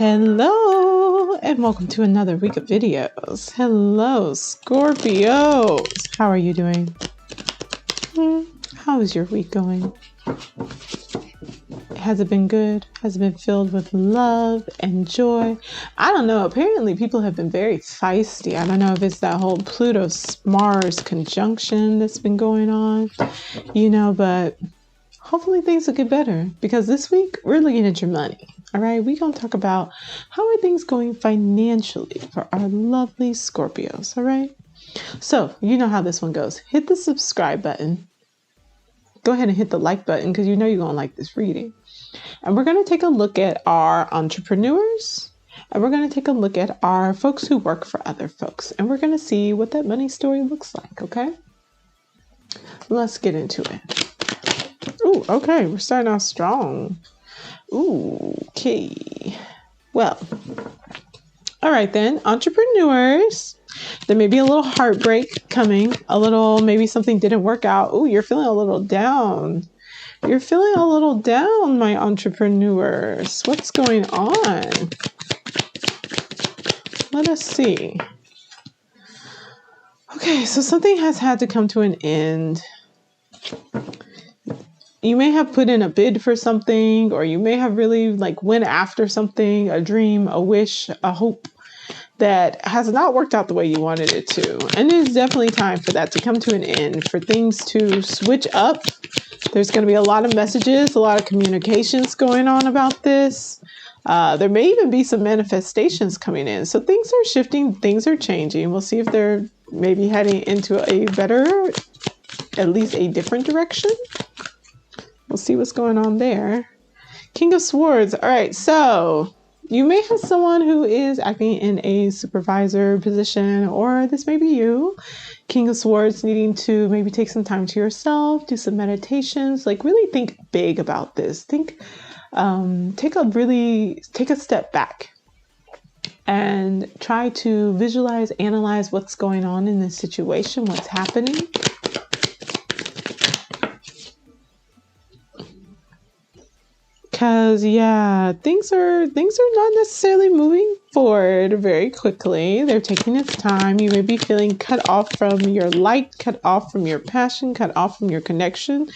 Hello, and welcome to another week of videos. Hello, Scorpios. How are you doing? How is your week going? Has it been good? Has it been filled with love and joy? I don't know. Apparently, people have been very feisty. I don't know if it's that whole Pluto-Mars conjunction that's been going on, but hopefully things will get better, because this week we're looking at your money. All right, we're going to talk about how are things going financially for our lovely Scorpios. All right, so you know how this one goes. Hit the subscribe button. Go ahead and hit the like button, because you're going to like this reading. And we're going to take a look at our entrepreneurs, and we're going to take a look at our folks who work for other folks, and we're going to see what that money story looks like. Okay, let's get into it. Ooh, okay, we're starting off strong. Ooh, okay. Well, all right then, entrepreneurs. There may be a little heartbreak coming, maybe something didn't work out. Ooh, you're feeling a little down. You're feeling a little down, my entrepreneurs. What's going on? Let us see. Okay, so something has had to come to an end. You may have put in a bid for something, or you may have really went after something, a dream, a wish, a hope that has not worked out the way you wanted it to. And it's definitely time for that to come to an end, for things to switch up. There's going to be a lot of messages, a lot of communications going on about this. There may even be some manifestations coming in. So things are shifting, things are changing. We'll see if they're maybe heading into a better, at least a different direction. We'll see what's going on there. King of Swords. All right, so you may have someone who is acting in a supervisor position, or this may be you. King of Swords, needing to maybe take some time to yourself, do some meditations, really think big about this. Take a step back and try to visualize, analyze what's going on in this situation, what's happening. Because things are not necessarily moving forward very quickly. They're taking its time. You may be feeling cut off from your light, cut off from your passion, cut off from your connection.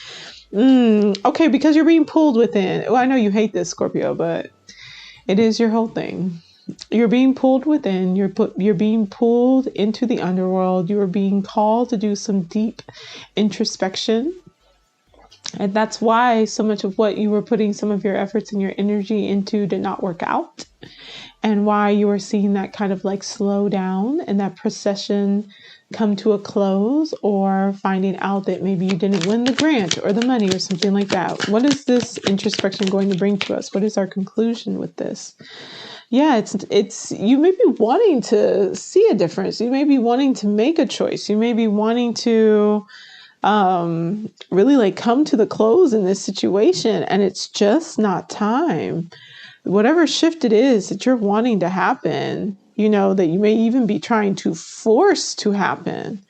Okay, because you're being pulled within. Well, I know you hate this, Scorpio, but it is your whole thing. You're being pulled within. You're being pulled into the underworld. You are being called to do some deep introspection. And that's why so much of what you were putting some of your efforts and your energy into did not work out. And why you are seeing that kind of slow down and that procession come to a close, or finding out that maybe you didn't win the grant or the money or something like that. What is this introspection going to bring to us? What is our conclusion with this? Yeah, it's you may be wanting to see a difference. You may be wanting to make a choice. You may be wanting to really come to the close in this situation, and it's just not time. Whatever shift it is that you're wanting to happen, that you may even be trying to force to happen,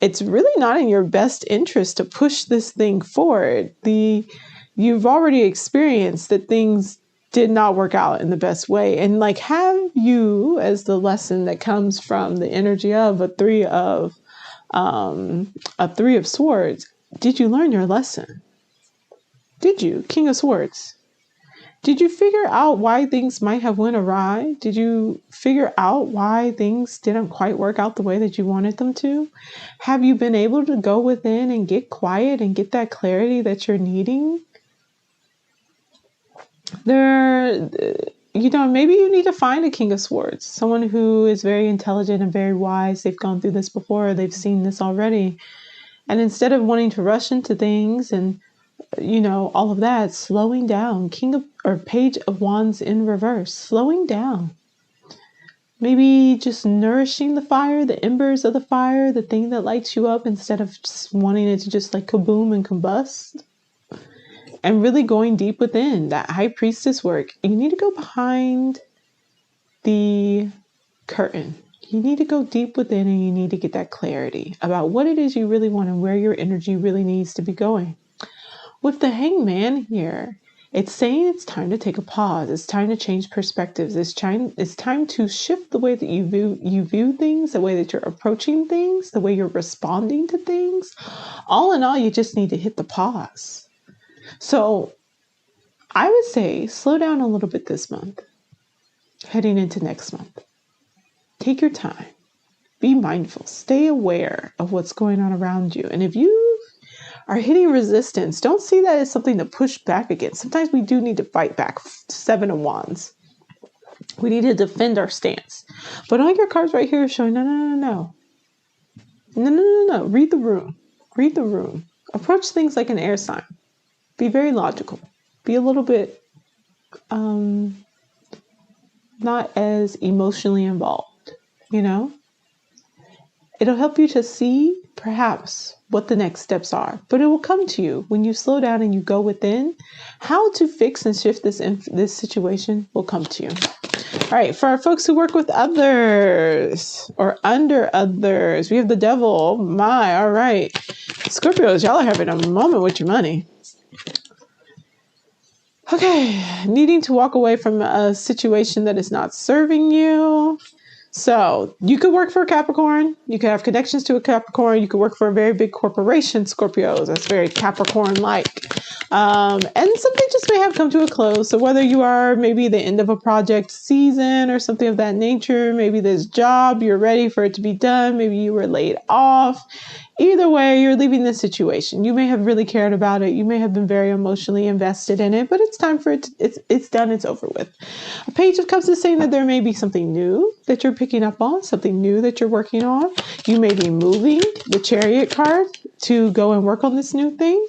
it's really not in your best interest to push this thing forward. You've already experienced that things did not work out in the best way, and have you, as the lesson that comes from the energy of a three of Swords, did you learn your lesson? Did you, King of Swords? Did you figure out why things might have went awry? Did you figure out why things didn't quite work out the way that you wanted them to? Have you been able to go within and get quiet and get that clarity that you're needing? Maybe you need to find a King of Swords, someone who is very intelligent and very wise. They've gone through this before. They've seen this already. And instead of wanting to rush into things and, all of that, slowing down. Page of Wands in reverse, slowing down. Maybe just nourishing the fire, the embers of the fire, the thing that lights you up, instead of just wanting it to just kaboom and combust. And really going deep within that high priestess work. You need to go behind the curtain. You need to go deep within, and you need to get that clarity about what it is you really want and where your energy really needs to be going. With the Hangman here, It's saying it's time to take a pause. It's time to change perspectives. It's time to shift the way that you view things, the way that you're approaching things, the way you're responding to things. All in all, you just need to hit the pause. So I would say slow down a little bit this month, heading into next month. Take your time. Be mindful. Stay aware of what's going on around you. And if you are hitting resistance, don't see that as something to push back against. Sometimes we do need to fight back. 7 of Wands. We need to defend our stance. But all your cards right here are showing, no. Read the room. Read the room. Approach things like an air sign. Be very logical. Be a little bit not as emotionally involved, you know? It'll help you to see perhaps what the next steps are, but it will come to you when you slow down and you go within. How to fix and shift this situation will come to you. All right, for our folks who work with others or under others, we have the devil. My, all right. Scorpios, y'all are having a moment with your money. Okay, needing to walk away from a situation that is not serving you. So you could work for a Capricorn. You could have connections to a Capricorn. You could work for a very big corporation, Scorpios. That's very Capricorn-like. And something just may have come to a close. So whether you are maybe the end of a project season or something of that nature, maybe this job, you're ready for it to be done. Maybe you were laid off. Either way, you're leaving this situation. You may have really cared about it. You may have been very emotionally invested in it, but it's time for it. It's done. It's over with. A Page of Cups is saying that there may be something new that you're picking up on, something new that you're working on. You may be moving the Chariot card to go and work on this new thing.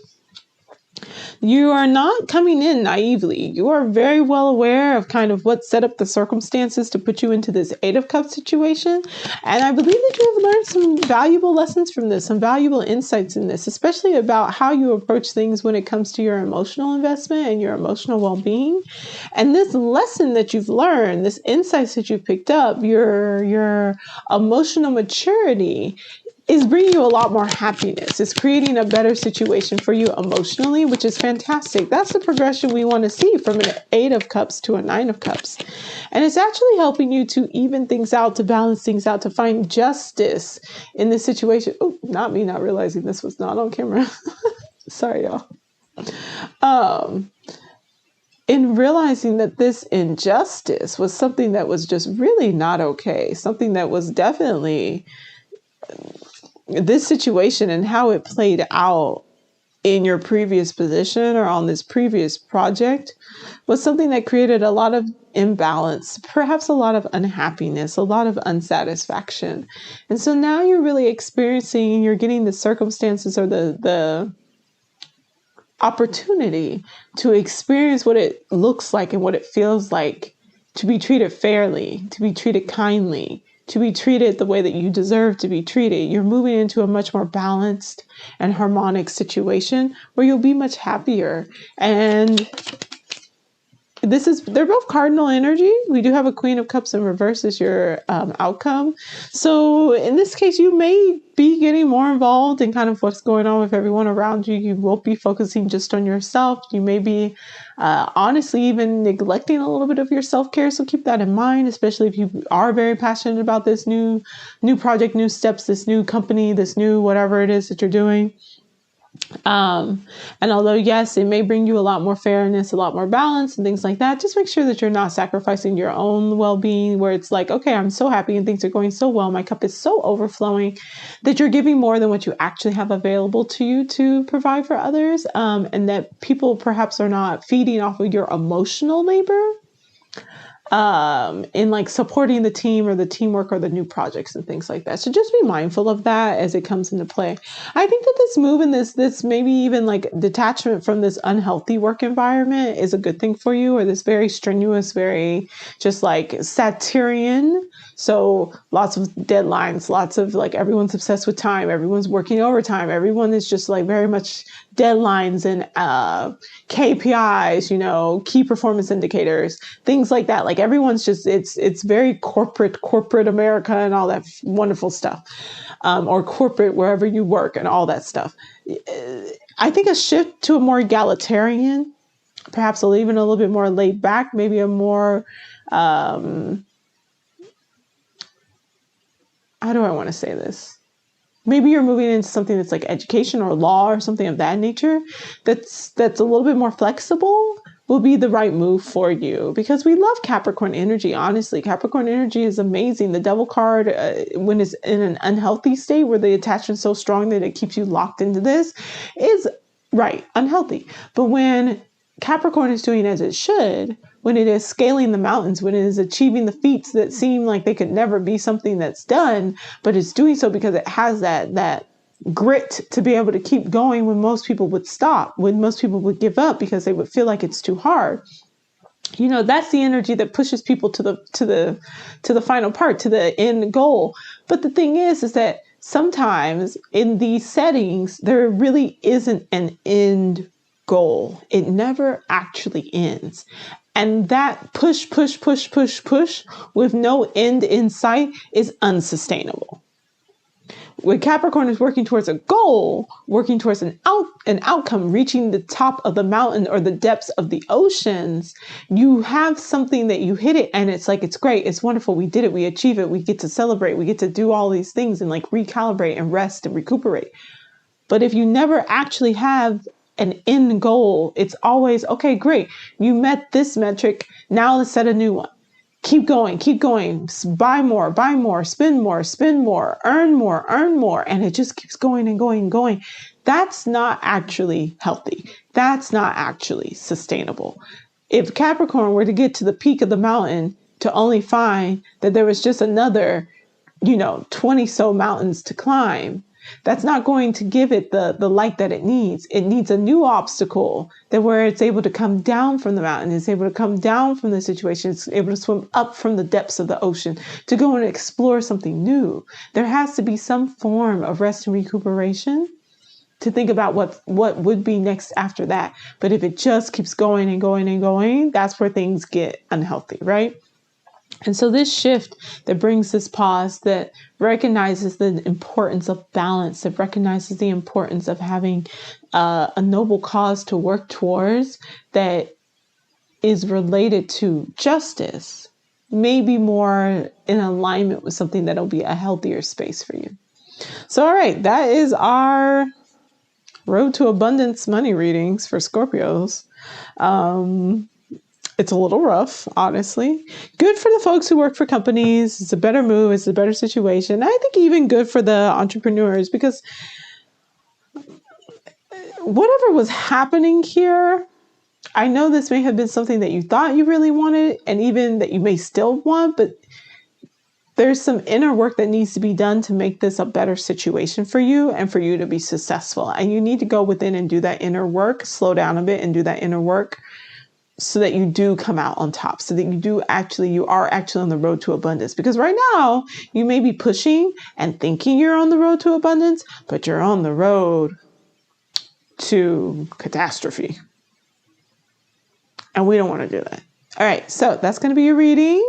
You are not coming in naively. You are very well aware of kind of what set up the circumstances to put you into this 8 of Cups situation. And I believe that you have learned some valuable lessons from this, some valuable insights in this, especially about how you approach things when it comes to your emotional investment and your emotional well-being. And this lesson that you've learned, this insights that you've picked up, your emotional maturity is bringing you a lot more happiness. It's creating a better situation for you emotionally, which is fantastic. That's the progression we want to see from an 8 of Cups to a 9 of Cups. And it's actually helping you to even things out, to balance things out, to find justice in this situation. Oh, not me not realizing this was not on camera. Sorry, y'all. In realizing that this injustice was something that was just really not okay, something that was definitely this situation and how it played out in your previous position or on this previous project was something that created a lot of imbalance, perhaps a lot of unhappiness, a lot of unsatisfaction. And so now you're really experiencing, you're getting the circumstances or the opportunity to experience what it looks like and what it feels like to be treated fairly, to be treated kindly, to be treated the way that you deserve to be treated. You're moving into a much more balanced and harmonic situation where you'll be much happier. And they're both cardinal energy. We do have a Queen of Cups in reverse as your outcome. So in this case, you may be getting more involved in kind of what's going on with everyone around you. You won't be focusing just on yourself. You may be honestly even neglecting a little bit of your self-care. So keep that in mind, especially if you are very passionate about this new project, new steps, this new company, this new whatever it is that you're doing. And although, yes, it may bring you a lot more fairness, a lot more balance and things like that, just make sure that you're not sacrificing your own well-being where it's like, okay, I'm so happy and things are going so well. My cup is so overflowing that you're giving more than what you actually have available to you to provide for others. And that people perhaps are not feeding off of your emotional labor in like supporting the team or the teamwork or the new projects and things like that. So just be mindful of that as it comes into play. I think that this move and this maybe even like detachment from this unhealthy work environment is a good thing for you, or this very strenuous, very just like Saturnian. So lots of deadlines, lots of like everyone's obsessed with time. Everyone's working overtime. Everyone is just like very much deadlines and KPIs, key performance indicators, things like that. Like everyone's just, it's very corporate America and all that wonderful stuff, or corporate wherever you work and all that stuff. I think a shift to a more egalitarian perhaps even a little bit more laid back, maybe a more, how do I want to say this? Maybe you're moving into something that's like education or law or something of that nature. That's a little bit more flexible, will be the right move for you, because we love Capricorn energy. Honestly, Capricorn energy is amazing. The Devil card, when it's in an unhealthy state where the attachment's so strong that it keeps you locked into this, is right, unhealthy. But when Capricorn is doing as it should, when it is scaling the mountains, when it is achieving the feats that seem like they could never be something that's done, but it's doing so because it has that grit to be able to keep going when most people would stop, when most people would give up because they would feel like it's too hard. You know, that's the energy that pushes people to the final part, to the end goal. But the thing is that sometimes in these settings, there really isn't an end goal. It never actually ends. And that push with no end in sight is unsustainable. When Capricorn is working towards a goal, working towards an outcome, reaching the top of the mountain or the depths of the oceans, you have something that you hit it and it's like, it's great, it's wonderful, we did it, we achieve it, we get to celebrate, we get to do all these things and like recalibrate and rest and recuperate. But if you never actually have an end goal, it's always, okay, great, you met this metric, now let's set a new one. Keep going, buy more, spend more, earn more. And it just keeps going and going and going. That's not actually healthy. That's not actually sustainable. If Capricorn were to get to the peak of the mountain to only find that there was just another, 20 so mountains to climb, that's not going to give it the light that it needs. It needs a new obstacle that where it's able to come down from the mountain, it's able to come down from the situation, it's able to swim up from the depths of the ocean to go and explore something new. There has to be some form of rest and recuperation to think about what would be next after that. But if it just keeps going and going and going, that's where things get unhealthy, right? And so this shift that brings this pause, that recognizes the importance of balance, that recognizes the importance of having a noble cause to work towards that is related to justice, may be more in alignment with something that'll be a healthier space for you. So, all right, that is our Road to Abundance money readings for Scorpios. It's a little rough, honestly. Good for the folks who work for companies. It's a better move. It's a better situation. I think even good for the entrepreneurs, because whatever was happening here, I know this may have been something that you thought you really wanted and even that you may still want, but there's some inner work that needs to be done to make this a better situation for you and for you to be successful. And you need to go within and do that inner work, slow down a bit and do that inner work, so that you do come out on top, so that you are actually on the road to abundance. Because right now you may be pushing and thinking you're on the road to abundance, but you're on the road to catastrophe. And we don't want to do that. All right. So that's going to be your reading.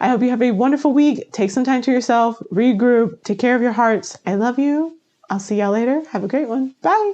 I hope you have a wonderful week. Take some time to yourself, regroup, take care of your hearts. I love you. I'll see y'all later. Have a great one. Bye.